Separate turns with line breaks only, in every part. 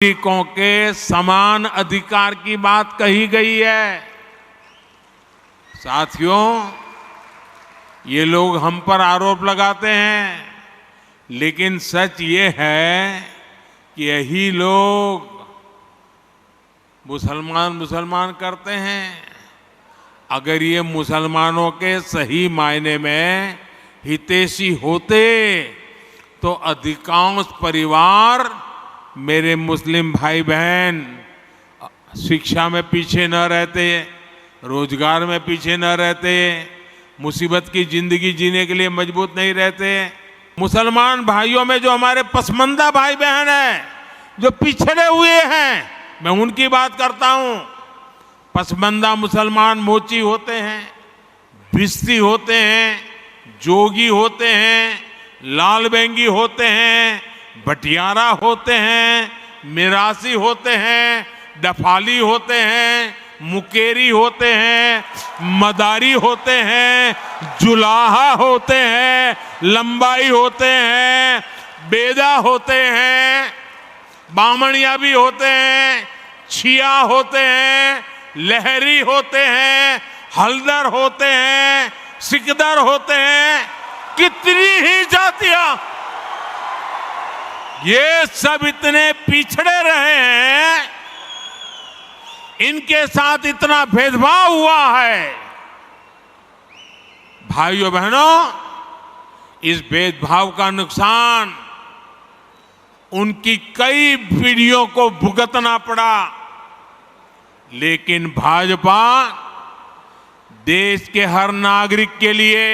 नागरिकों के समान अधिकार की बात कही गई है। साथियों, ये लोग हम पर आरोप लगाते हैं, लेकिन सच ये है कि यही लोग मुसलमान करते हैं। अगर ये मुसलमानों के सही मायने में हितैषी होते तो अधिकांश परिवार, मेरे मुस्लिम भाई बहन, शिक्षा में पीछे न रहते, रोजगार में पीछे न रहते, मुसीबत की जिंदगी जीने के लिए मजबूत नहीं रहते। मुसलमान भाइयों में जो हमारे पसमानदा भाई बहन हैं, जो पिछड़े हुए हैं, मैं उनकी बात करता हूं। पसमानदा मुसलमान मोची होते हैं, भिस्ती होते हैं, जोगी होते हैं, लाल बेंगी होते हैं, भटियारा होते हैं, मिरासी होते हैं, डफाली होते हैं, मुकेरी होते हैं, मदारी होते हैं, जुलाहा होते हैं, लंबाई होते हैं, बेदा होते हैं, बामणिया भी होते हैं, छिया होते हैं, लहरी होते हैं, हल्दर होते हैं, सिकदर होते हैं, कितनी ही जातियां, ये सब इतने पिछड़े रहे हैं, इनके साथ इतना भेदभाव हुआ है। भाइयों बहनों, इस भेदभाव का नुकसान उनकी कई पीढ़ियों को भुगतना पड़ा, लेकिन भाजपा देश के हर नागरिक के लिए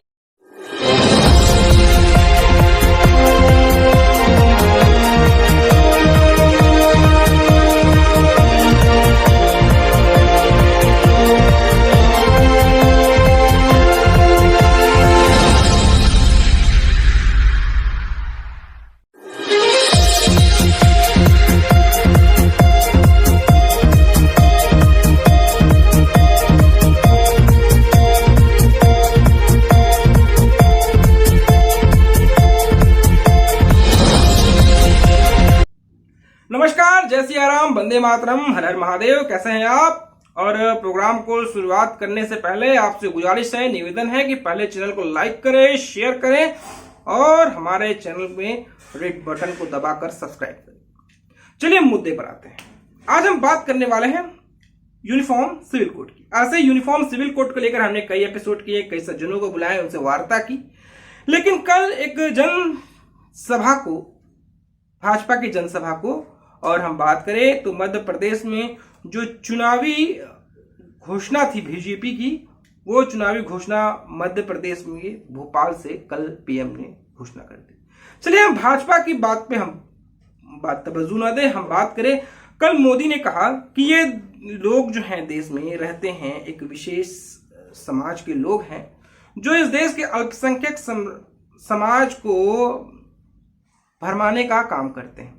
नमस्कार, जय सिया राम, वंदे मातरम, हर हर महादेव। कैसे हैं आप? और प्रोग्राम को शुरुआत करने से पहले आपसे गुजारिश है, निवेदन है कि पहले चैनल को लाइक करें, शेयर करें और हमारे चैनल में रेड बटन को दबाकर सब्सक्राइब करें। चलिए मुद्दे पर आते हैं। आज हम बात करने वाले हैं यूनिफॉर्म सिविल कोड की। ऐसे यूनिफॉर्म सिविल कोड को लेकर हमने कई एपिसोड किए, कई सज्जनों को बुलाए, उनसे वार्ता की, लेकिन कल एक जनसभा को, भाजपा की जनसभा को, और हम बात करें तो मध्य प्रदेश में जो चुनावी घोषणा थी बीजेपी की, वो चुनावी घोषणा मध्य प्रदेश में भोपाल से कल पीएम ने घोषणा कर दी। चलिए हम भाजपा की बात पे हम बात तवज्जो न दें, हम बात करें। कल मोदी ने कहा कि ये लोग जो हैं देश में रहते हैं, एक विशेष समाज के लोग हैं जो इस देश के अल्पसंख्यक समाज को भरमाने का काम करते हैं।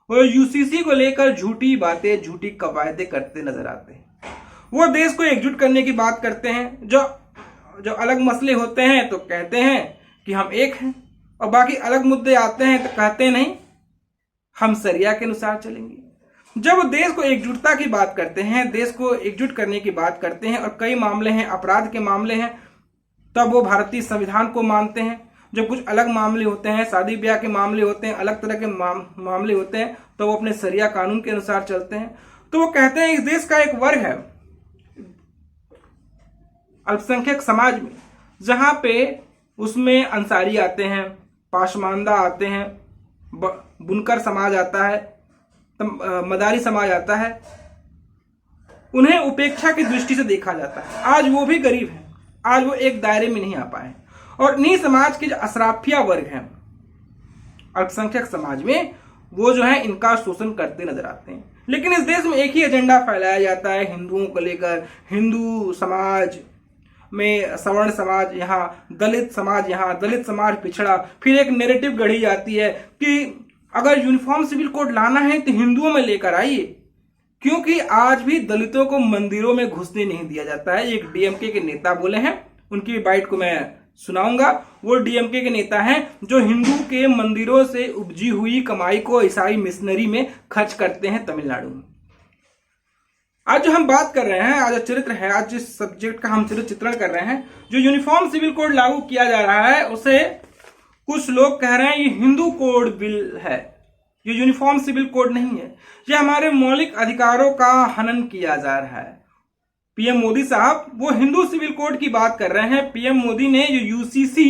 वो यूसीसी को लेकर झूठी बातें, झूठी कवायदें करते नजर आते हैं। वो देश को एकजुट करने की बात करते हैं। जो अलग मसले होते हैं तो कहते हैं कि हम एक हैं, और बाकी अलग मुद्दे आते हैं तो कहते नहीं हम शरिया के अनुसार चलेंगे। जब वो देश को एकजुटता की बात करते हैं, देश को एकजुट करने की बात करते हैं, और कई मामले हैं, अपराध के मामले हैं, तब वो भारतीय संविधान को मानते हैं। जब कुछ अलग मामले होते हैं, शादी ब्याह के मामले होते हैं, अलग तरह के मामले होते हैं, तो वो अपने शरिया कानून के अनुसार चलते हैं। तो वो कहते हैं इस देश का एक वर्ग है अल्पसंख्यक समाज में, जहां पे उसमें अंसारी आते हैं, पाशमानदा आते हैं, बुनकर समाज आता है, मदारी समाज आता है, उन्हें उपेक्षा की दृष्टि से देखा जाता है। आज वो भी गरीब हैं, आज वो एक दायरे में नहीं आ पाए, और इन्हीं समाज के जो अशराफिया वर्ग हैं अल्पसंख्यक समाज में, वो जो है इनका शोषण करते नजर आते हैं। लेकिन इस देश में एक ही एजेंडा फैलाया जाता है हिंदुओं को लेकर। हिंदू समाज में सवर्ण समाज यहाँ, दलित समाज यहाँ, दलित समाज पिछड़ा। फिर एक नैरेटिव गढ़ी जाती है कि अगर यूनिफॉर्म सिविल कोड लाना है तो हिंदुओं में लेकर आइए, क्योंकि आज भी दलितों को मंदिरों में घुसने नहीं दिया जाता है। एक डीएमके के नेता बोले हैं, उनकी बाइट को मैं सुनाऊंगा। वो डीएमके के नेता हैं जो हिंदू के मंदिरों से उपजी हुई कमाई को ईसाई मिशनरी में खर्च करते हैं तमिलनाडु में। आज जो हम बात कर रहे हैं, आज चरित्र है, आज जिस सब्जेक्ट का हम चरित्र चित्रण कर रहे हैं, जो यूनिफॉर्म सिविल कोड लागू किया जा रहा है उसे कुछ लोग कह रहे हैं ये हिंदू कोड बिल है। ये यूनिफॉर्म सिविल कोड नहीं है, ये हमारे मौलिक अधिकारों का हनन किया जा रहा है। पीएम मोदी साहब वो हिंदू सिविल कोड की बात कर रहे हैं। पीएम मोदी ने जो यूसीसी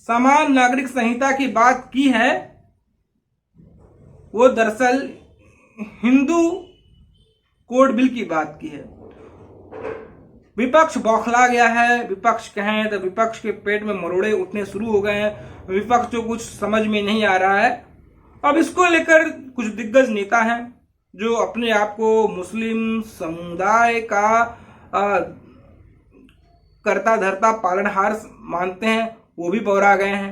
समान नागरिक संहिता की बात की है वो दरअसल हिंदू कोड बिल की बात की है। विपक्ष बौखला गया है। विपक्ष कहें तो विपक्ष के पेट में मरोड़े उठने शुरू हो गए हैं। विपक्ष को कुछ समझ में नहीं आ रहा है। अब इसको लेकर कुछ दिग्गज नेता हैं जो अपने आप को मुस्लिम समुदाय का करता धरता पालनहार मानते हैं, वो भी बौरा गए हैं।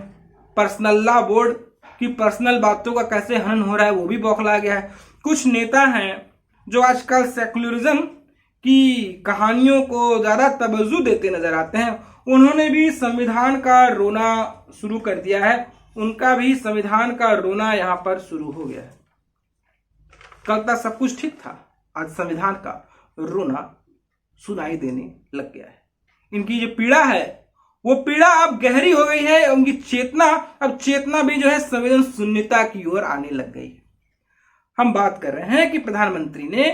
पर्सनल लॉ बोर्ड की पर्सनल बातों का कैसे हनन हो रहा है वो भी बौखला गया है। कुछ नेता हैं जो आजकल सेकुलरिज्म की कहानियों को ज्यादा तवज्जो देते नजर आते हैं, उन्होंने भी संविधान का रोना शुरू कर दिया है। उनका भी संविधान का रोना यहां पर शुरू हो गया है। कल तक सब कुछ ठीक था, आज संविधान का रोना सुनाई देने लग गया है। इनकी जो पीड़ा है वो पीड़ा अब गहरी हो गई है। उनकी चेतना भी जो है संवेदन शून्यता की ओर आने लग गई है। हम बात कर रहे हैं कि प्रधानमंत्री ने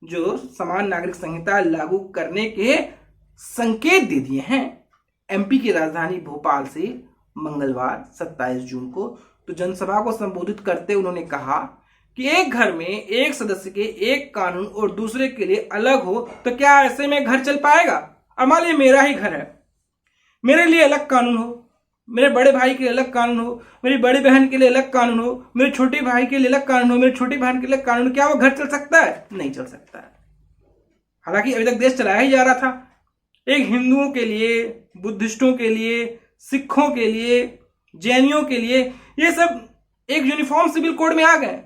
जो समान नागरिक संहिता लागू करने के संकेत दे दिए हैं एमपी की राजधानी भोपाल से मंगलवार 27 जून को, तो जनसभा को संबोधित करते उन्होंने कहा कि एक घर में एक सदस्य के एक कानून और दूसरे के लिए अलग हो तो क्या ऐसे में घर चल पाएगा? अब मान लीजिए मेरा ही घर है, मेरे लिए अलग कानून हो, मेरे बड़े भाई के लिए अलग कानून हो, मेरी बड़ी बहन के लिए अलग कानून हो, मेरे छोटे भाई के लिए अलग कानून हो, मेरी छोटी बहन के लिए कानून, क्या वो घर चल सकता है? नहीं चल सकता है। हालांकि अभी तक देश चलाया ही जा रहा था। एक हिंदुओं के लिए, बुद्धिस्टों के लिए, सिखों के लिए, जैनियों के लिए, ये सब एक यूनिफॉर्म सिविल कोड में आ गए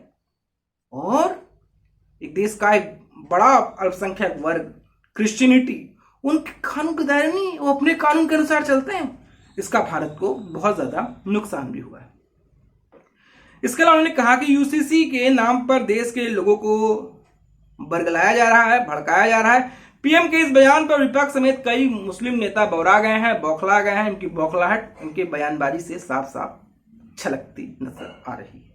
और एक देश का एक बड़ा अल्पसंख्यक वर्ग क्रिश्चियनिटी, उनके कानून के दायरे नहीं, वो अपने कानून के अनुसार चलते हैं। इसका भारत को बहुत ज्यादा नुकसान भी हुआ है। इसके अलावा उन्होंने कहा कि यूसीसी के नाम पर देश के लोगों को बरगलाया जा रहा है, भड़काया जा रहा है। पीएम के इस बयान पर विपक्ष समेत कई मुस्लिम नेता बौरा गए हैं, बौखला गए हैं। इनकी बौखलाहट इनके बयानबाजी से साफ साफ छलकती नजर आ रही है।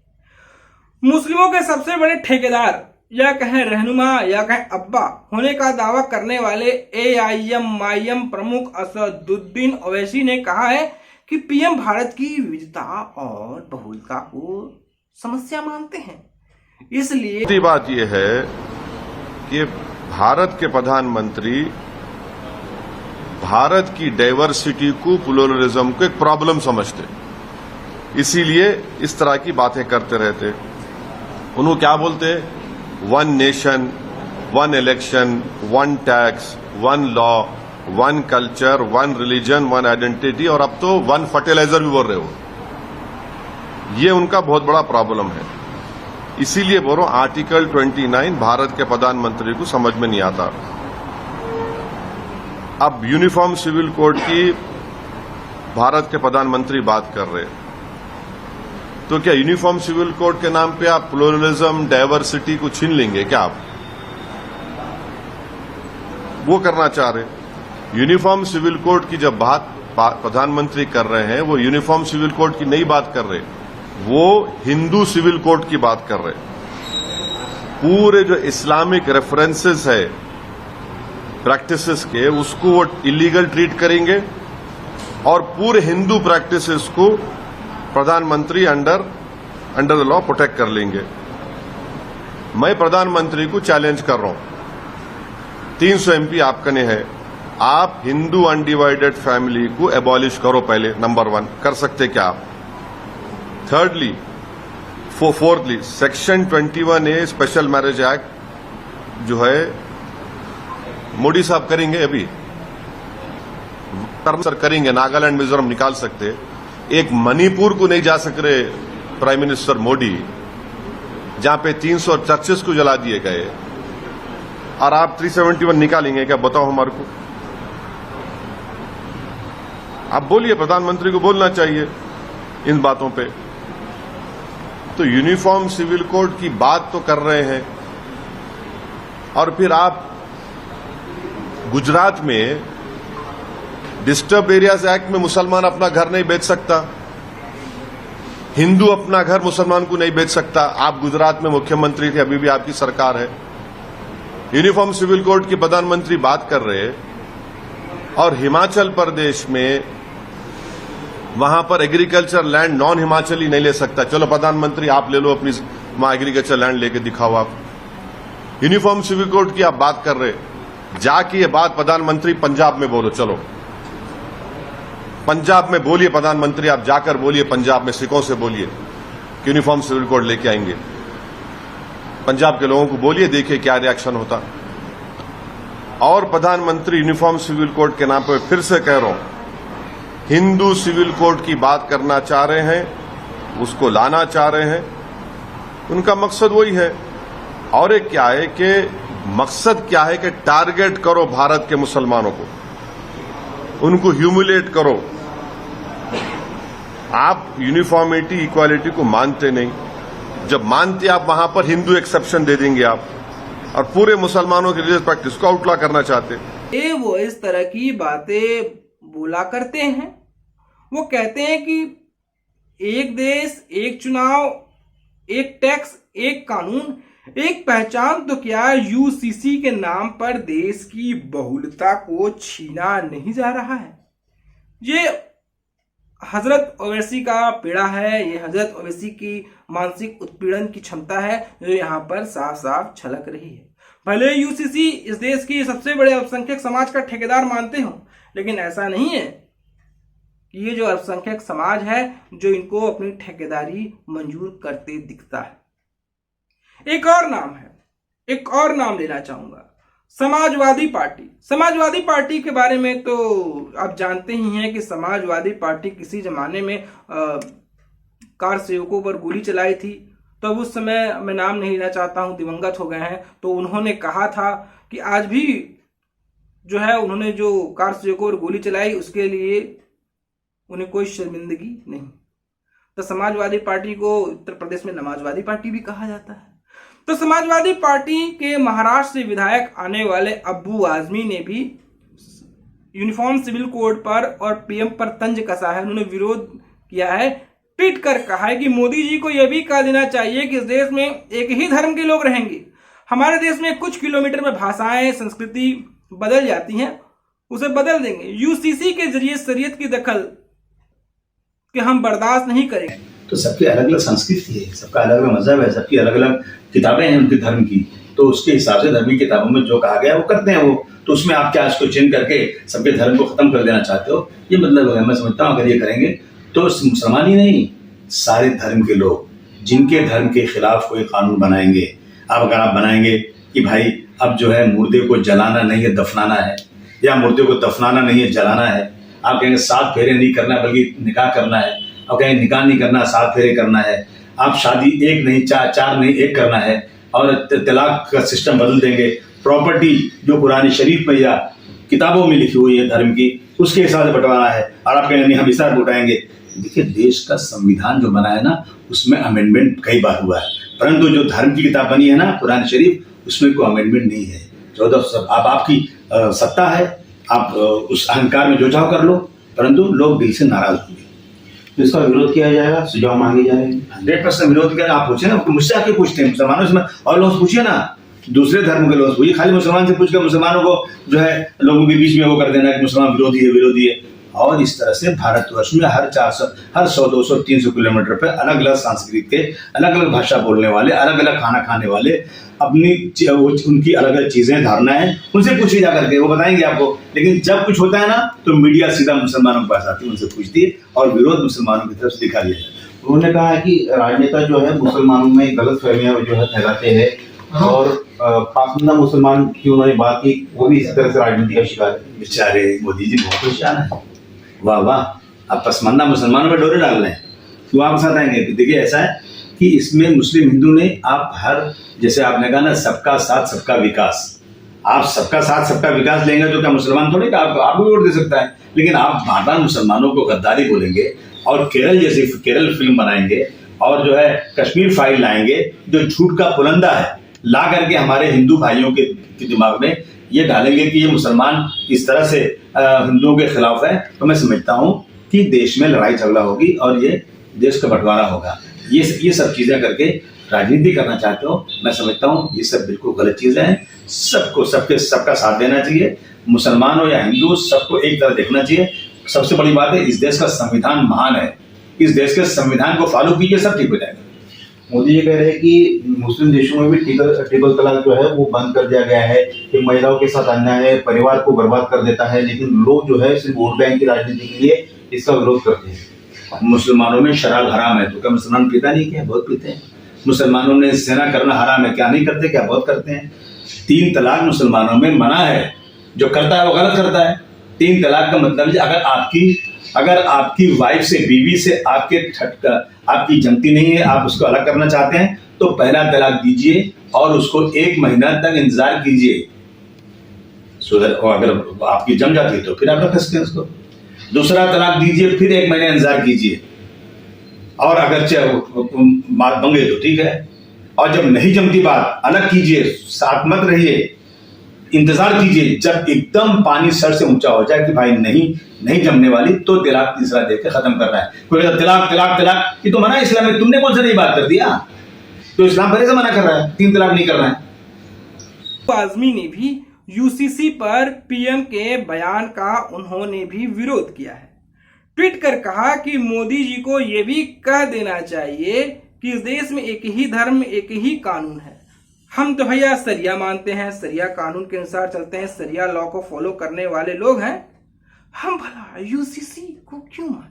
मुस्लिमों के सबसे बड़े ठेकेदार या कहें रहनुमा या कहें अब्बा होने का दावा करने वाले एआईएम प्रमुख असदुद्दीन ओवैसी ने कहा है कि पीएम भारत की विविधता और बहुलता को समस्या मानते हैं। इसलिए
बात यह है कि भारत के प्रधानमंत्री भारत की डाइवर्सिटी को, प्लुरलिज्म को एक प्रॉब्लम समझते, इसीलिए इस तरह की बातें करते रहते। उन्होंने क्या बोलते? One nation, one election, one tax, one law, one culture, one religion, one identity, और अब तो वन फर्टिलाइजर भी बोल रहे हो। ये उनका बहुत बड़ा प्रॉब्लम है। इसीलिए बोल रहा हूं, आर्टिकल 29 भारत के प्रधानमंत्री को समझ में नहीं आता। अब यूनिफॉर्म सिविल कोड की भारत के प्रधानमंत्री बात कर रहे हैं, तो क्या यूनिफॉर्म सिविल कोड के नाम पे आप प्लुरलिज्म, डाइवर्सिटी को छीन लेंगे क्या? आप वो करना चाह रहे? यूनिफॉर्म सिविल कोड की जब बात प्रधानमंत्री कर रहे हैं, वो यूनिफॉर्म सिविल कोड की नहीं बात कर रहे, वो हिंदू सिविल कोड की बात कर रहे। पूरे जो इस्लामिक रेफरेंसेस है प्रैक्टिसेस के, उसको वो इलीगल ट्रीट करेंगे और पूरे हिंदू प्रैक्टिसेस को प्रधानमंत्री अंडर द लॉ प्रोटेक्ट कर लेंगे। मैं प्रधानमंत्री को चैलेंज कर रहा हूं, 300 एमपी आपका ने है, आप हिंदू अनडिवाइडेड फैमिली को एबॉलिश करो पहले, नंबर 1। कर सकते क्या आप? Thirdly, fourthly, section 21A special marriage act जो है मोदी साहब करेंगे, अभी सर करेंगे, नागालैंड मिजोरम निकाल सकते। एक मणिपुर को नहीं जा सक रहे प्राइम मिनिस्टर मोदी, जहां पे 300 चर्चेस को जला दिए गए, और आप 371 निकालेंगे क्या? बताओ हमारे को। आप बोलिए, प्रधानमंत्री को बोलना चाहिए इन बातों पे। तो यूनिफॉर्म सिविल कोड की बात तो कर रहे हैं, और फिर आप गुजरात में डिस्टर्ब एरियाज एक्ट में मुसलमान अपना घर नहीं बेच सकता, हिंदू अपना घर मुसलमान को नहीं बेच सकता। आप गुजरात में मुख्यमंत्री थे, अभी भी आपकी सरकार है। यूनिफॉर्म सिविल कोड की प्रधानमंत्री बात कर रहे हैं, और हिमाचल प्रदेश में वहां पर एग्रीकल्चर लैंड नॉन हिमाचली नहीं ले सकता। चलो प्रधानमंत्री आप ले लो, अपनी वहां एग्रीकल्चर लैंड लेके दिखाओ आप। यूनिफॉर्म सिविल कोड की आप बात कर रहे, जाके ये बात प्रधानमंत्री पंजाब में बोलो। चलो पंजाब में बोलिए प्रधानमंत्री, आप जाकर बोलिए पंजाब में, सिखों से बोलिए कि यूनिफॉर्म सिविल कोड लेके आएंगे। पंजाब के लोगों को बोलिए, देखिए क्या रिएक्शन होता। और प्रधानमंत्री यूनिफॉर्म सिविल कोड के नाम पर फिर से कह रहा हूं, हिंदू सिविल कोड की बात करना चाह रहे हैं, उसको लाना चाह रहे हैं, उनका मकसद वही है। और एक क्या है कि मकसद क्या है कि टारगेट करो भारत के मुसलमानों को, उनको ह्यूमिलेट करो। आप यूनिफॉर्मिटी इक्वालिटी को मानते नहीं, जब मानते आप वहां पर हिंदू एक्सेप्शन दे देंगे आप, और पूरे मुसलमानों की रिलीजियस प्रैक्टिस को आउटला करना चाहते।
ये वो इस तरह की बातें बोला करते हैं। वो कहते हैं कि एक देश, एक चुनाव, एक टैक्स, एक कानून, एक पहचान, तो क्या यूसीसी के नाम पर देश की बहुलता को छीना नहीं जा रहा है? ये हजरत ओवैसी का पीड़ा है, ये हजरत ओवैसी की मानसिक उत्पीड़न की क्षमता है जो यहाँ पर साफ साफ झलक रही है। भले यूसीसी इस देश की सबसे बड़े अल्पसंख्यक समाज का ठेकेदार मानते हो, लेकिन ऐसा नहीं है कि ये जो अल्पसंख्यक समाज है जो इनको अपनी ठेकेदारी मंजूर करते दिखता है। एक और नाम है, एक और नाम लेना चाहूंगा, समाजवादी पार्टी। समाजवादी पार्टी के बारे में तो आप जानते ही हैं कि समाजवादी पार्टी किसी जमाने में कार सेवकों पर गोली चलाई थी। तो उस समय, मैं नाम नहीं लेना चाहता हूं, दिवंगत हो गए हैं, तो उन्होंने कहा था कि आज भी जो है उन्होंने जो कार सेवकों पर गोली चलाई उसके लिए उन्हें कोई शर्मिंदगी नहीं। तो समाजवादी पार्टी को उत्तर प्रदेश में नमाजवादी पार्टी भी कहा जाता है। तो समाजवादी पार्टी के महाराष्ट्र से विधायक आने वाले अब्बू आजमी ने भी यूनिफॉर्म सिविल कोड पर और पीएम पर तंज कसा है। उन्होंने विरोध किया है, ट्वीट कर कहा है कि मोदी जी को यह भी कह देना चाहिए कि इस देश में एक ही धर्म के लोग रहेंगे। हमारे देश में कुछ किलोमीटर में भाषाएं, संस्कृति बदल जाती हैं, उसे बदल देंगे। यूसीसी के जरिए शरीयत की दखल कि हम बर्दाश्त नहीं करेंगे।
तो सबकी अलग अलग संस्कृति है, सबका अलग अलग मजहब है, सबकी अलग अलग किताबें हैं उनके धर्म की, तो उसके हिसाब से धर्मी किताबों में जो कहा गया वो करते हैं वो। तो उसमें आप क्या इसको चेंज करके सबके धर्म को खत्म कर देना चाहते हो? ये मतलब है। मैं समझता हूँ अगर ये करेंगे तो मुसलमान ही नहीं, सारे धर्म के लोग जिनके धर्म के खिलाफ कोई कानून बनाएंगे, अब अगर आप बनाएंगे कि भाई अब जो है मुर्दे को जलाना नहीं है दफनाना है, या मुर्दे को दफनाना नहीं है जलाना है, आप कहेंगे 7 फेरे नहीं करना बल्कि निकाह करना है, और कहेंगे निकाह नहीं करना 7 फेरे करना है, आप शादी 1 नहीं 4 नहीं 1 करना है, और तलाक का सिस्टम बदल देंगे, प्रॉपर्टी जो कुरान शरीफ में या किताबों में लिखी हुई है धर्म की उसके हिसाब से बंटवाना है, और आप कहेंगे नहीं हम इस उठाएंगे। देखिए देश का संविधान जो बना है ना उसमें अमेंडमेंट कई बार हुआ है, परंतु जो धर्म की किताब बनी है ना कुरान शरीफ, उसमें कोई अमेंडमेंट नहीं है। 14 अब आपकी सत्ता है, आप उस अहंकार में जो चाहो कर लो, परंतु लोग दिल से नाराज होंगे।
तो इसका विरोध किया जाएगा, सुझाव मांगे जाएंगे।
100% विरोध किया। आप पूछे ना, मुझसे आके पूछते हैं मुसलमानों से, और लोग पूछिए ना, दूसरे धर्म के लोग पूछिए, खाली मुसलमान से पूछ कर मुसलमानों को जो है लोगों के बीच में वो कर देना कि मुसलमान विरोधी है। और इस तरह से भारतवर्ष में हर 100, 200, 300 किलोमीटर पर अलग अलग संस्कृति के, अलग अलग भाषा बोलने वाले, अलग अलग खाना खाने वाले, अपनी उनकी अलग अलग चीजें धारणाएं, उनसे पूछिए जाकर के, वो बताएंगे आपको। लेकिन जब कुछ होता है ना तो मीडिया सीधा मुसलमानों के पास आती है, उनसे पूछती है और विरोध मुसलमानों की तरफ से दिखा दिया जाता है।
उन्होंने कहा है कि राजनेता जो है मुसलमानों में गलत फहमियां जो है फैलाते हैं, और पासमानदा मुसलमान की उन्होंने बात की, वो भी इसी तरह से राजनीति का शिकार है।
बेचारे मोदी जी बहुत होशियार है, वाह वाह। आप पसमानदा मुसलमानों में डोरे डाल रहे हैं, तो आप साथ आएंगे। देखिए ऐसा है कि इसमें मुस्लिम हिंदू ने आप हर, जैसे आपने कहा ना सबका साथ सबका विकास, आप सबका साथ सबका विकास लेंगे तो क्या मुसलमान थोड़ी कि आपको वोट दे सकता है। लेकिन आप बार मुसलमानों को गद्दारी बोलेंगे और केरल फिल्म बनाएंगे और जो है कश्मीर फाइल लाएंगे, जो झूठ का पुलंदा है, ला करके हमारे हिंदू भाइयों के दिमाग में ये डालेंगे कि ये मुसलमान इस तरह से हिंदुओं के खिलाफ है, तो मैं समझता हूँ कि देश में लड़ाई झगड़ा होगी और ये देश का बंटवारा होगा। ये सब चीजें करके राजनीति करना चाहते हो, मैं समझता हूँ ये सब बिल्कुल गलत चीजें हैं। सबको सबका साथ देना चाहिए, मुसलमान हो या हिंदू, सबको एक तरह देखना चाहिए। सबसे बड़ी बात है, इस देश का संविधान महान है, इस देश के संविधान को फॉलो कीजिए, सब ठीक हो जाएगा।
मोदी जी कह रहे हैं कि मुस्लिम देशों में भी ट्रिपल तलाक जो है वो बंद कर दिया गया है, कि महिलाओं के साथ अन्याय है, परिवार को बर्बाद कर देता है, लेकिन लोग जो है सिर्फ वोट बैंक की राजनीति के लिए इसका विरोध करते हैं।
मुसलमानों में शराब हराम है तो क्या मुसलमान पीता नहीं? क्या बहुत पीते हैं। मुसलमानों ने ज़िना करना हराम है, क्या नहीं करते? क्या बहुत करते हैं। 3 तलाक मुसलमानों में मना है, जो करता है वो गलत करता है। 3 तलाक का मतलब अगर आपकी वाइफ से, बीवी से आपकी जमती नहीं है, आप उसको अलग करना चाहते हैं, तो पहला तलाक दीजिए और उसको 1 महीना तक इंतजार कीजिए। और अगर आपकी जम जाती है तो फिर आप रख सकते हैं उसको। दूसरा तलाक दीजिए, फिर 1 महीना इंतजार कीजिए, और अगर बात बन गई तो ठीक है। और जब नहीं जमती बात, अलग कीजिए, साथ मत रहिए, इंतजार कीजिए। जब एकदम पानी सर से ऊंचा हो जाए कि भाई नहीं जमने वाली, तो तलाक तीसरा देकर खत्म करना है। कोई कहता तलाक तलाक तलाक, ये तो मना है इस्लाम में, तुमने कौन सा नहीं बात कर दिया? तो इस्लाम पहले से मना कर रहा है, 3 तलाक नहीं करना है।
आजमी ने भी यूसीसी पर पीएम के बयान का उन्होंने भी विरोध किया है। ट्वीट कर कहा कि मोदी जी को यह भी कह देना चाहिए कि इस देश में एक ही धर्म, एक ही कानून है। हम तो भैया सरिया मानते हैं, सरिया कानून के अनुसार चलते हैं, सरिया लॉ को फॉलो करने वाले लोग हैं। हम भला यूसीसी को क्यों माने?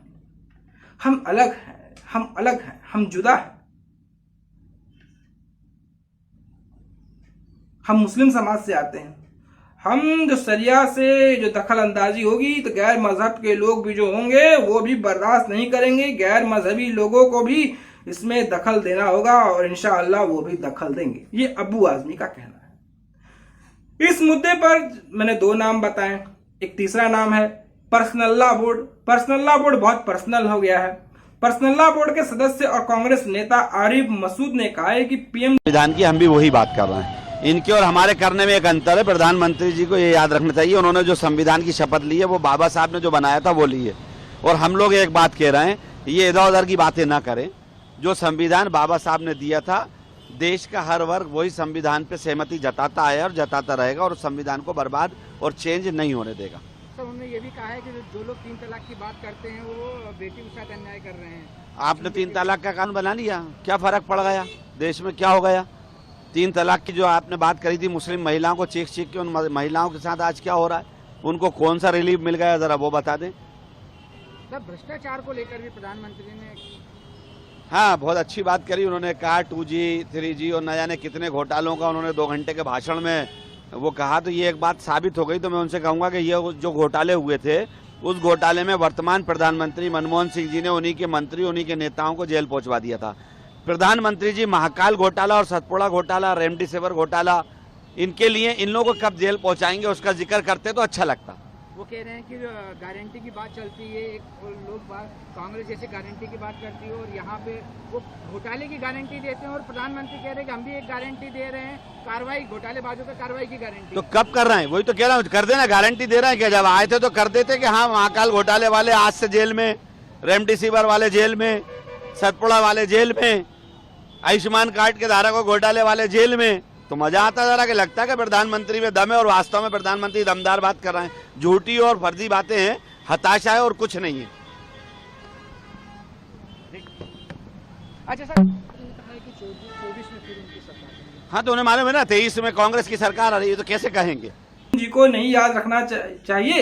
हम अलग हैं, हम जुदा हैं। हम मुस्लिम समाज से आते हैं। हम जो सरिया से जो दखल अंदाजी होगी तो गैर मजहब के लोग भी जो होंगे वो भी बर्दाश्त नहीं करेंगे। गैर मजहबी लोगों को भी इसमें दखल देना होगा और इंशाअल्लाह वो भी दखल देंगे। ये अबू आजमी का कहना है। इस मुद्दे पर मैंने 2 नाम बताए, एक तीसरा नाम है पर्सनल बोर्ड। पर्सनल बोर्ड बहुत पर्सनल हो गया है। पर्सनल बोर्ड के सदस्य और कांग्रेस नेता आरिफ मसूद ने कहा है कि पीएम
संविधान की हम भी वही बात कर रहे हैं। इनके और हमारे करने में एक अंतर है। प्रधानमंत्री जी को ये याद रखना चाहिए, उन्होंने जो संविधान की शपथ ली है वो बाबा साहब ने जो बनाया था वो ली है। और हम लोग एक बात कह रहे हैं, ये इधर उधर की बातें ना करें। जो संविधान बाबा साहब ने दिया था, देश का हर वर्ग वही संविधान पे सहमति जताता है और जताता रहेगा, और संविधान को बर्बाद और चेंज नहीं होने देगा।
सर, उन्होंने ये भी कहा है कि जो लोग 3 तलाक की बात करते हैं वो बेटी के साथ अन्याय कर रहे हैं।
आपने 3 तलाक का कानून बना लिया, क्या फर्क पड़ गया? देश में क्या हो गया? 3 तलाक की जो आपने बात करी थी, मुस्लिम महिलाओं को चीख के, उन महिलाओं के साथ आज क्या हो रहा है? उनको कौन सा रिलीफ मिल गया, जरा वो बता दें।
सर, भ्रष्टाचार को लेकर भी प्रधानमंत्री ने
हाँ, बहुत अच्छी बात करी। उन्होंने कहा 2G 3G और न जाने कितने घोटालों का उन्होंने 2 घंटे के भाषण में वो कहा। तो ये एक बात साबित हो गई। तो मैं उनसे कहूँगा कि ये जो घोटाले हुए थे, उस घोटाले में वर्तमान प्रधानमंत्री मनमोहन सिंह जी ने उन्हीं के मंत्री, उन्हीं के नेताओं को जेल पहुँचवा दिया था। प्रधानमंत्री जी महाकाल घोटाला और सतपुड़ा घोटाला, रेमडेसिविर घोटाला, इनके लिए इन लोगों को कब जेल पहुँचाएंगे उसका जिक्र करते तो अच्छा लगता।
वो कह रहे हैं कि गारंटी की बात चलती है, एक लोग कांग्रेस जैसे गारंटी की बात करती है और यहाँ पे वो घोटाले की गारंटी देते हैं, और प्रधानमंत्री कह रहे हैं कि हम भी एक गारंटी दे रहे हैं, कार्रवाई, घोटालेबाजों पर कार्रवाई की गारंटी।
तो कब कर रहे हैं? वही तो कह रहा हूँ, कर देना। गारंटी दे रहे हैं क्या? जब आए थे तो कर देते कि हाँ, महाकाल घोटाले वाले आज से जेल में, रेमडेसिविर वाले जेल में, सतपुड़ा वाले जेल में, आयुष्मान कार्ड के धारकों घोटाले वाले जेल में, तो मजा आता जरा कि लगता है कि प्रधानमंत्री में दम है, और वास्तव में प्रधानमंत्री दमदार बात कर रहे हैं। झूठी और फर्जी बातें हैं, हताशा है और कुछ नहीं है।
अच्छा सर, कहा कि 24 में फिर उनकी सरकार।
हाँ, तो उन्हें मालूम है ना 23 में कांग्रेस की सरकार आ रही है, तो कैसे कहेंगे?
जी को नहीं याद रखना चाहिए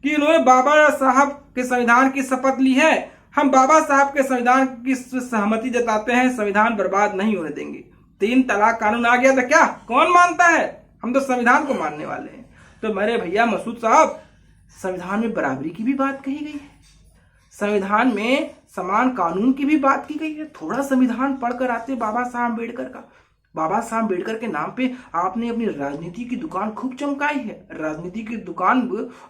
कि उन्होंने बाबा साहब के संविधान की शपथ ली है। हम बाबा साहब के संविधान की सहमति जताते हैं, संविधान बर्बाद नहीं होने देंगे। 3 तलाक कानून आ गया था, क्या कौन मानता है? हम तो संविधान को मानने वाले हैं। तो मेरे भैया मसूद साहब, संविधान में बराबरी की भी बात कही गई है, संविधान में समान कानून की भी बात की गई है। थोड़ा संविधान पढ़कर आते बाबा साहब अम्बेडकर का, बाबा साहब अम्बेडकर के नाम पे आपने अपनी राजनीति की दुकान खूब चमकाई है, राजनीति की दुकान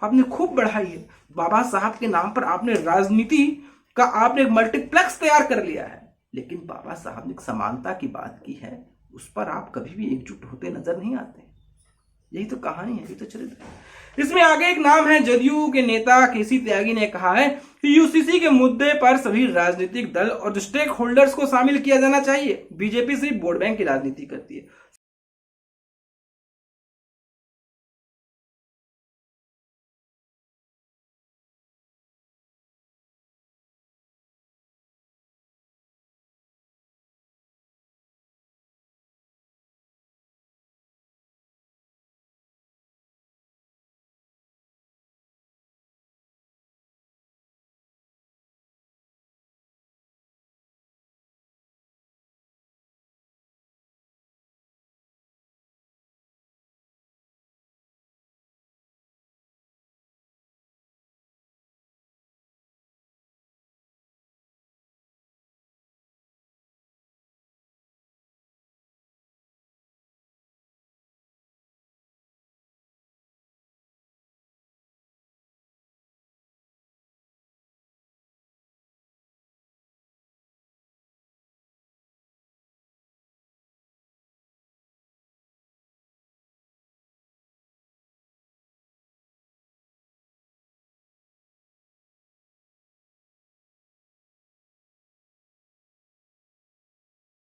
आपने खूब बढ़ाई है। बाबा साहब के नाम पर आपने राजनीति का आपने एक मल्टीप्लेक्स तैयार कर लिया है। लेकिन बाबा साहब ने समानता की बात की है, उस पर आप कभी भी एकजुट होते नजर नहीं आते। यही तो कहानी है, यही तो चरित्र है। इसमें आगे एक नाम है, जदयू के नेता केसी त्यागी ने कहा है कि यूसीसी के मुद्दे पर सभी राजनीतिक दल और स्टेक होल्डर्स को शामिल किया जाना चाहिए। बीजेपी सिर्फ वोट बैंक की राजनीति करती है।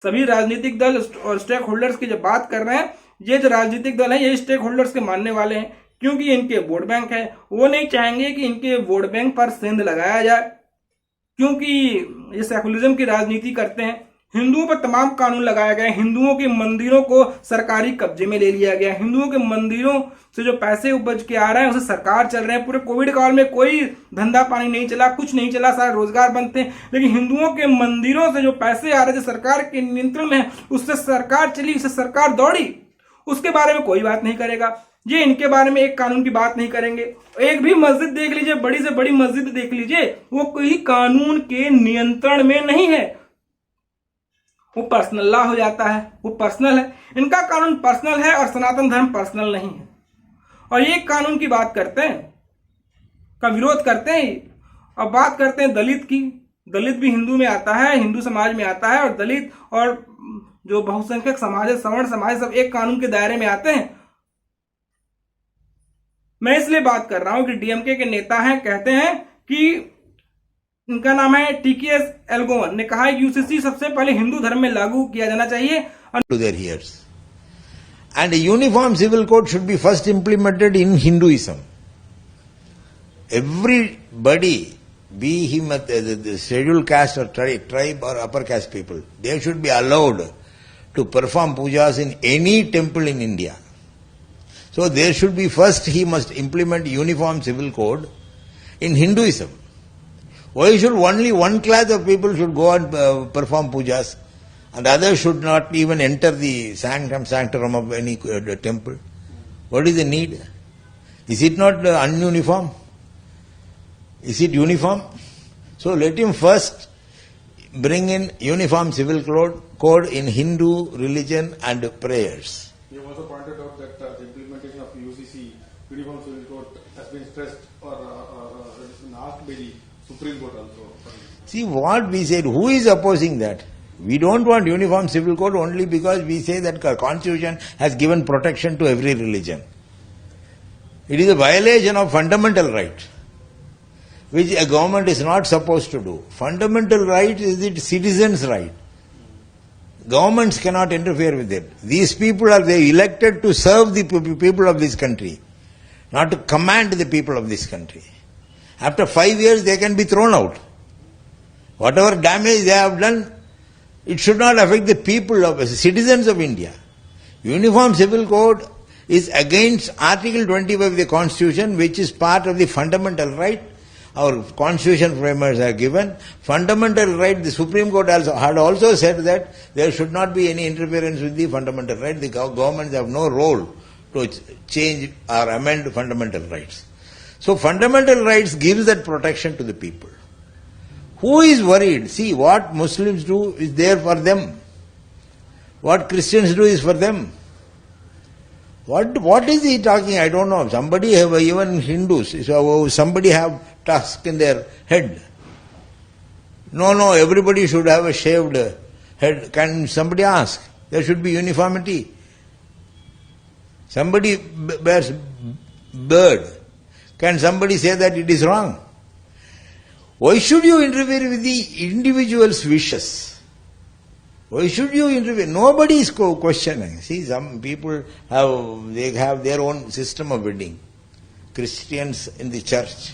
सभी राजनीतिक दल और स्टेक होल्डर्स की जब बात कर रहे हैं, ये जो राजनीतिक दल है ये स्टेक होल्डर्स के मानने वाले हैं, क्योंकि इनके वोट बैंक है। वो नहीं चाहेंगे कि इनके वोट बैंक पर सेंध लगाया जाए, क्योंकि ये सेकुलरिज्म की राजनीति करते हैं। हिंदुओं पर तमाम कानून लगाए गए, हिंदुओं के मंदिरों को सरकारी कब्जे में ले लिया गया, हिंदुओं के मंदिरों से जो पैसे उपज के आ रहे हैं उसे सरकार चल रहे हैं। पूरे कोविड काल में कोई धंधा पानी नहीं चला, कुछ नहीं चला, सारे रोजगार बंद थे, लेकिन हिंदुओं के मंदिरों से जो पैसे आ रहे थे सरकार के नियंत्रण में, उससे सरकार चली, उससे सरकार दौड़ी, उसके बारे में कोई बात नहीं करेगा। ये इनके बारे में एक कानून की बात नहीं करेंगे। एक भी मस्जिद देख लीजिए, बड़ी से बड़ी मस्जिद देख लीजिए, वो कोई कानून के नियंत्रण में नहीं है, वो पर्सनल लॉ हो जाता है, वो पर्सनल है। इनका कानून पर्सनल है और सनातन धर्म पर्सनल नहीं है। और ये कानून की बात करते हैं, का विरोध करते हैं। अब बात करते हैं दलित की। दलित भी हिंदू में आता है, हिंदू समाज में आता है, और दलित और जो बहुसंख्यक समाज है, सवर्ण समाज, सब एक कानून के दायरे में आते हैं। मैं इसलिए बात कर रहा हूं कि डीएमके के नेता हैं, कहते हैं कि इनका नाम है टीकेएस एल्गोवन ने कहा है यूसीसी सबसे पहले हिंदू धर्म में लागू किया जाना चाहिए।
To their ears. And a uniform civil code should be first implemented in Hinduism. Everybody, be him the scheduled caste or tribe or upper caste people, they should be allowed to perform pujas in any temple in India. So there should be first, he must implement uniform civil code in Hinduism. Why should only one class of people should go and perform pujas, and others should not even enter the sanctum of any temple? What is the need? Is it not ununiform? Is it uniform? So let him first bring in uniform civil code in Hindu religion and prayers.
You have also pointed out that the implementation of UCC, Uniform Civil Code, has been stressed or has been asked by the Supreme Court also.
See what we said, who is opposing that? We don't want uniform civil code only because we say that our constitution has given protection to every religion. It is a violation of fundamental right, which a government is not supposed to do. Fundamental right is the citizens' right. Governments cannot interfere with it. These people are they elected to serve the people of this country, not to command the people of this country. After 5 years, they can be thrown out. Whatever damage they have done, it should not affect the people of citizens of India. Uniform Civil Code is against Article 25 of the Constitution, which is part of the fundamental right. Our Constitution framers have given fundamental right. The Supreme Court had also said that there should not be any interference with the fundamental right. The governments have no role to change or amend fundamental rights. So fundamental rights gives that protection to the people. Who is worried? See, what Muslims do is there for them. What Christians do is for them. What is he talking? I don't know. Somebody have, even Hindus, so somebody have tusk in their head. No, everybody should have a shaved head. Can somebody ask? There should be uniformity. Somebody wears beard. Can somebody say that it is wrong? Why should you interfere with the individual's wishes? Why should you interfere? Nobody is questioning. See, some people have their own system of wedding. Christians in the church,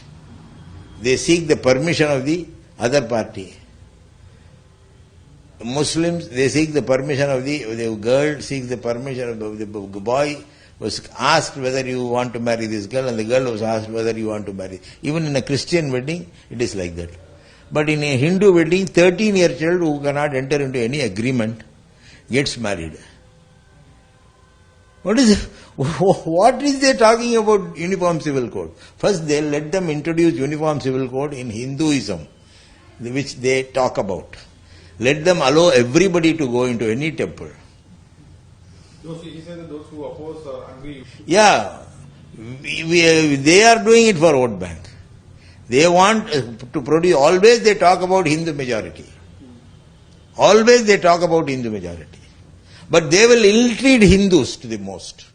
they seek the permission of the other party. Muslims, they seek the permission of the girl, seeks the permission of the boy. Was asked whether you want to marry this girl, and the girl was asked whether you want to marry. Even in a Christian wedding, it is like that. But in a Hindu wedding, 13-year child who cannot enter into any agreement gets married. What is they talking about uniform civil code? First, they let them introduce uniform civil code in Hinduism, which they talk about. Let them allow everybody to go into any temple.
He said that those who oppose are angry.
Yeah, they are doing it for vote bank. They want to produce, always they talk about Hindu majority. Always they talk about Hindu majority. But they will ill-treat Hindus to the most.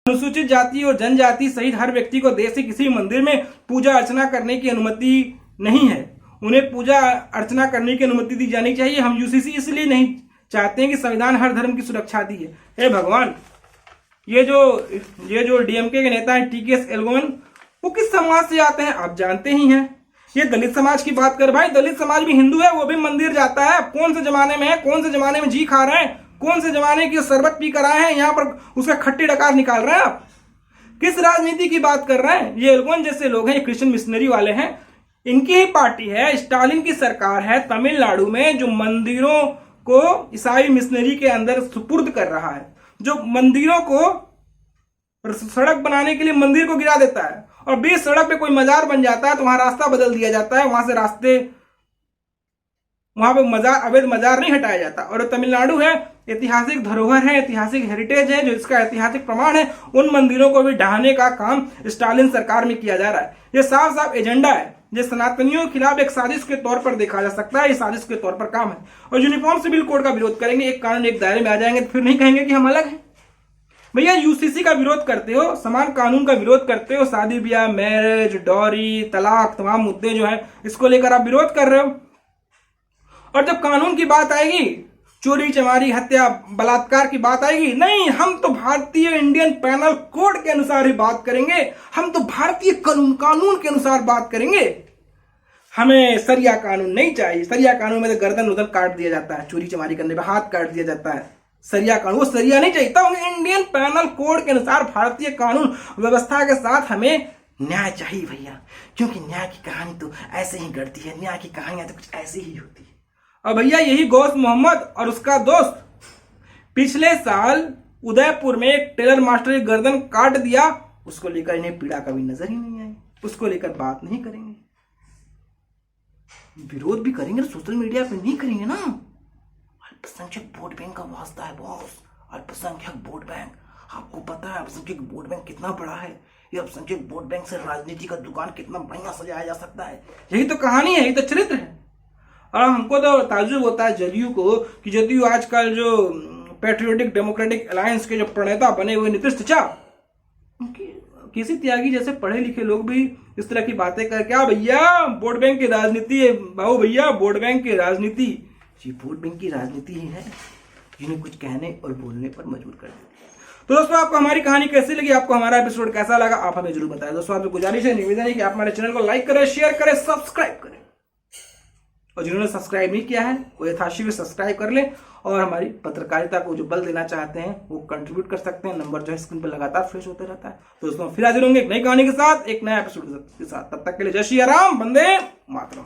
अनुसूचित जाति और जनजाति सहित हर व्यक्ति को देश के किसी भी मंदिर में पूजा अर्चना करने की अनुमति नहीं है। उन्हें पूजा अर्चना करने की अनुमति दी जानी चाहिए। हम यूसीसी इसलिए नहीं चाहते हैं कि संविधान हर धर्म की सुरक्षा दी है। हे भगवान, ये जो डीएमके के नेता हैं टीकेएस एल्गोन, वो किस समाज से आते हैं आप जानते ही हैं। ये दलित समाज की बात कर, भाई दलित समाज भी हिंदू है, वो भी मंदिर जाता है। कौन से जमाने में है, कौन से जमाने में जी खा रहे हैं, कौन से जमाने की शरबत पी कर आए हैं, यहाँ पर उसका खट्टी डकार निकाल रहे हैं आप। किस राजनीति की बात कर रहे हैं? ये एल्गोन जैसे लोग हैं, ये क्रिश्चियन मिशनरी वाले हैं, इनकी ही पार्टी है, स्टालिन की सरकार है तमिलनाडु में, जो मंदिरों को ईसाई मिशनरी के अंदर सुपुर्द कर रहा है, जो मंदिरों को सड़क बनाने के लिए मंदिर को गिरा देता है, और बीच सड़क पे कोई मजार बन जाता है तो वहां रास्ता बदल दिया जाता है, वहां से रास्ते, वहां पे मजार, अवैध मजार नहीं हटाया जाता। और तमिलनाडु है, ऐतिहासिक धरोहर है, ऐतिहासिक हेरिटेज है, जो इसका ऐतिहासिक प्रमाण है, उन मंदिरों को भी ढहाने का काम स्टालिन सरकार में किया जा रहा है। ये साफ साफ एजेंडा है, जो सनातनियों के खिलाफ एक साजिश के तौर पर देखा जा सकता है। ये साजिश के तौर पर काम है। और यूनिफॉर्म सिविल कोड का विरोध करेंगे, एक कानून एक दायरे में आ जाएंगे, तो फिर नहीं कहेंगे कि हम अलग हैं। भैया यूसीसी का विरोध करते हो, समान कानून का विरोध करते हो, शादी ब्याह, मैरिज, डॉरी, तलाक, तमाम मुद्दे जो है इसको लेकर आप विरोध कर रहे हो। और जब कानून की बात आएगी, चोरी चमारी, हत्या, बलात्कार की बात आएगी, नहीं, हम तो भारतीय इंडियन पैनल कोड के अनुसार ही बात करेंगे, हम तो भारतीय कानून के अनुसार बात करेंगे, हमें सरिया कानून नहीं चाहिए। सरिया कानून में तो गर्दन उधर काट दिया जाता है, चोरी चमारी करने पे हाथ काट दिया जाता है। सरिया कानून, वो सरिया नहीं चाहिए। तो इंडियन पैनल कोड के अनुसार भारतीय कानून व्यवस्था के साथ हमें न्याय चाहिए भैया, क्योंकि न्याय की कहानी तो ऐसे ही गढ़ती है, न्याय की कहानियां तो कुछ ऐसी ही होती है। और भैया यही गौस मोहम्मद और उसका दोस्त पिछले साल उदयपुर में एक टेलर मास्टर की गर्दन काट दिया, उसको लेकर इन्हें पीड़ा कभी नजर ही नहीं आई, उसको लेकर बात नहीं करेंगे। विरोध भी करेंगे, सोशल मीडिया पे नहीं करेंगे ना। अल्पसंख्यक वोट बैंक का वास्ता है बॉस, अल्पसंख्यक वोट बैंक। आपको पता है अल्पसंख्यक वोट बैंक कितना बड़ा है? ये अल्पसंख्यक वोट बैंक से राजनीति का दुकान कितना बढ़िया सजाया जा सकता है। यही तो कहानी है, यही तो चरित्र है। और हमको तो ताज्जुब होता है जदयू को, कि जदयू आजकल जो पैट्रियोटिक डेमोक्रेटिक अलायंस के जो प्रणेता बने हुए नीतीश चाचा, किसी त्यागी जैसे पढ़े लिखे लोग भी इस तरह की बातें कर, क्या भैया वोट बैंक की राजनीति है बाबू, भैया वोट बैंक की राजनीति, जी वोट बैंक की राजनीति ही है जिन्हें कुछ कहने और बोलने पर मजबूर कर देती है। तो दोस्तों, आपको हमारी कहानी कैसी लगी, आपको हमारा एपिसोड कैसा लगा, आप हमें जरूर बताएं। दोस्तों, आपसे गुजारिश है, निवेदन है कि आप हमारे चैनल को लाइक करें, शेयर करें, सब्सक्राइब करें, और जिन्होंने सब्सक्राइब नहीं किया है वो यथाशीघ्र सब्सक्राइब कर लें। और हमारी पत्रकारिता को जो बल देना चाहते हैं वो कंट्रीब्यूट कर सकते हैं। नंबर जो है स्क्रीन पर लगातार फ्रेश होते रहता है। तो दोस्तों, फिर हाजिर होंगे एक नई कहानी के साथ, एक नया एपिसोड के साथ। तब तक के लिए जय श्री राम, वंदे मातरम।